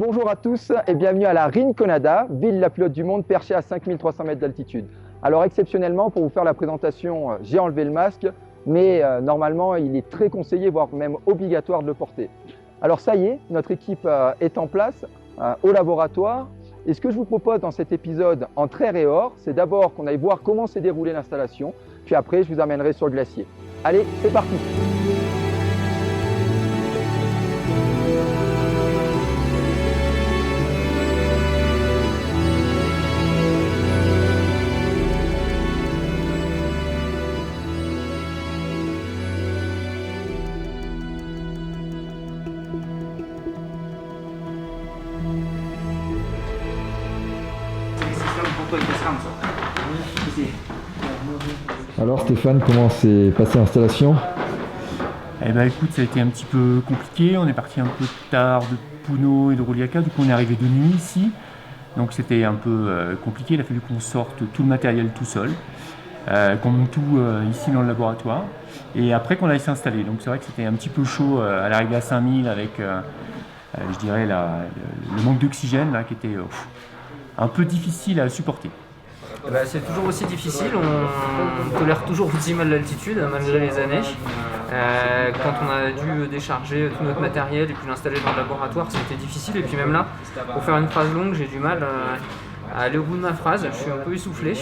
Bonjour à tous et bienvenue à la Rinconada, ville la plus haute du monde perchée à 5300 mètres d'altitude. Alors exceptionnellement, pour vous faire la présentation, j'ai enlevé le masque, mais normalement il est très conseillé, voire même obligatoire de le porter. Alors ça y est, notre équipe est en place au laboratoire. Et ce que je vous propose dans cet épisode en Terre et Or, c'est d'abord qu'on aille voir comment s'est déroulée l'installation, puis après je vous amènerai sur le glacier. Allez, c'est parti! Alors Stéphane, comment s'est passée l'installation? Eh ben écoute, ça a été un petit peu compliqué, on est parti un peu tard de Puno et de Roliaca, du coup on est arrivé de nuit ici, donc c'était un peu compliqué, il a fallu qu'on sorte tout le matériel tout seul, qu'on monte tout ici dans le laboratoire, et après qu'on aille s'installer, donc c'est vrai que c'était un petit peu chaud à l'arrivée à 5000 avec, je dirais, le manque d'oxygène là, qui était un peu difficile à supporter. C'est toujours aussi difficile, on tolère toujours aussi mal l'altitude malgré les années. Quand on a dû décharger tout notre matériel et puis l'installer dans le laboratoire, c'était difficile. Et puis même là, pour faire une phrase longue, j'ai du mal à aller au bout de ma phrase, je suis un peu essoufflé.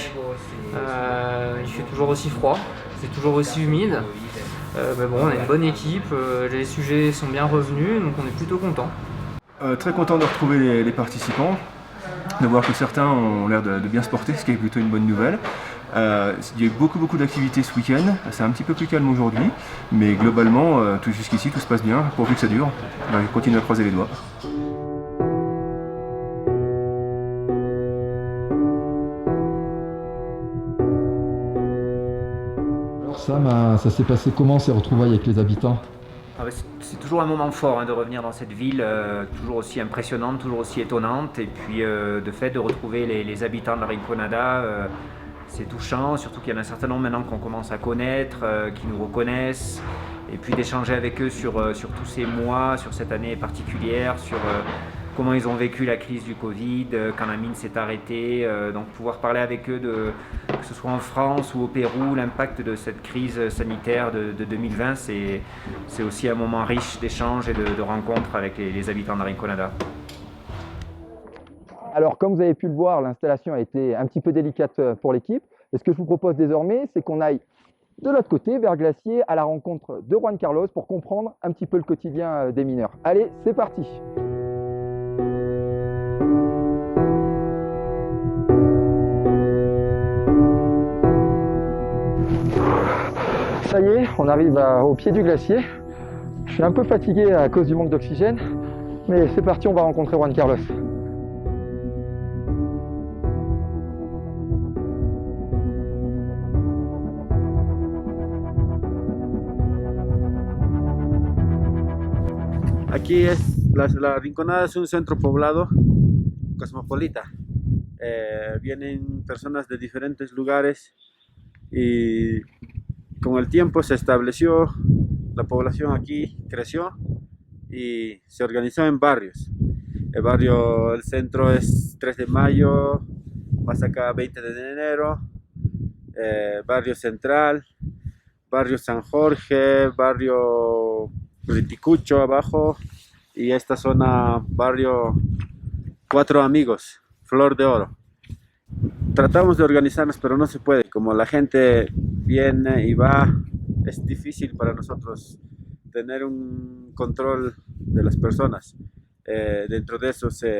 Il fait toujours aussi froid, c'est toujours aussi humide. Mais bon, on a une bonne équipe, les sujets sont bien revenus, donc on est plutôt content. Très content de retrouver les participants, de voir que certains ont l'air de bien se porter, ce qui est plutôt une bonne nouvelle. Il y a eu beaucoup d'activités ce week-end, c'est un petit peu plus calme aujourd'hui, mais globalement, tout jusqu'ici, tout se passe bien, pourvu que ça dure. On va continuer à croiser les doigts. Alors Sam, ça s'est passé comment ces retrouvailles avec les habitants? C'est toujours un moment fort de revenir dans cette ville, toujours aussi impressionnante, toujours aussi étonnante. Et puis de fait de retrouver les habitants de la Rinconada, c'est touchant, surtout qu'il y en a un certain nombre maintenant qu'on commence à connaître, qui nous reconnaissent. Et puis d'échanger avec eux sur tous ces mois, sur cette année particulière, sur comment ils ont vécu la crise du Covid, quand la mine s'est arrêtée. Donc pouvoir parler avec eux, que ce soit en France ou au Pérou, l'impact de cette crise sanitaire de 2020, c'est aussi un moment riche d'échanges et de rencontres avec les habitants de la Rinconada. Alors comme vous avez pu le voir, l'installation a été un petit peu délicate pour l'équipe. Et ce que je vous propose désormais, c'est qu'on aille de l'autre côté, vers le glacier, à la rencontre de Juan Carlos pour comprendre un petit peu le quotidien des mineurs. Allez, c'est parti! Ça y est, on arrive au pied du glacier. Je suis un peu fatigué à cause du manque d'oxygène, mais c'est parti, on va rencontrer Juan Carlos. Aquí la Rinconada es un centro poblado cosmopolita. Vienen personas de diferentes lugares y con el tiempo se estableció, la población aquí creció y se organizó en barrios. El centro es 3 de mayo, más acá 20 de enero, barrio central, barrio San Jorge, barrio Riticucho abajo y esta zona barrio Cuatro Amigos, Flor de Oro. Tratamos de organizarnos pero no se puede, como la gente viene y va, es difícil para nosotros tener un control de las personas. Dentro de eso se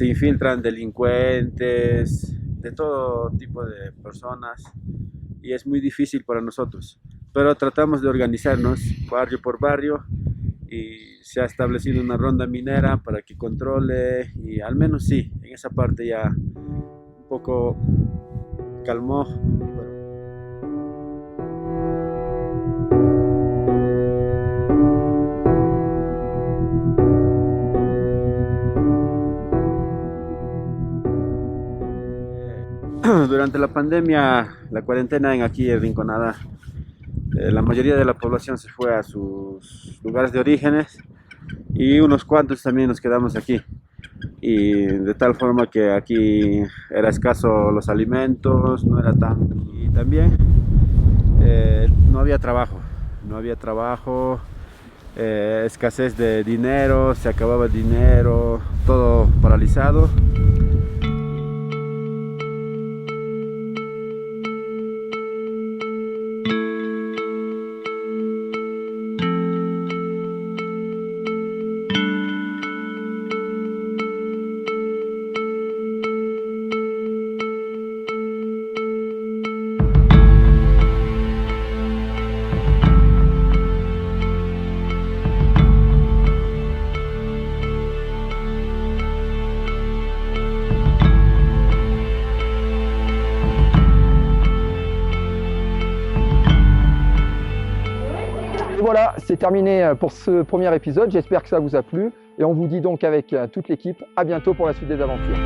infiltran delincuentes, de todo tipo de personas y es muy difícil para nosotros. Pero tratamos de organizarnos barrio por barrio y se ha establecido una ronda minera para que controle y al menos sí, en esa parte ya un poco calmó. Durante la pandemia, la cuarentena aquí en Rinconada, la mayoría de la población se fue a sus lugares de orígenes y unos cuantos también nos quedamos aquí. Y de tal forma que aquí era escaso los alimentos, no era tan... Y también no había trabajo, escasez de dinero, se acababa el dinero, todo paralizado. Et voilà, c'est terminé pour ce premier épisode. J'espère que ça vous a plu. Et on vous dit donc avec toute l'équipe à bientôt pour la suite des aventures.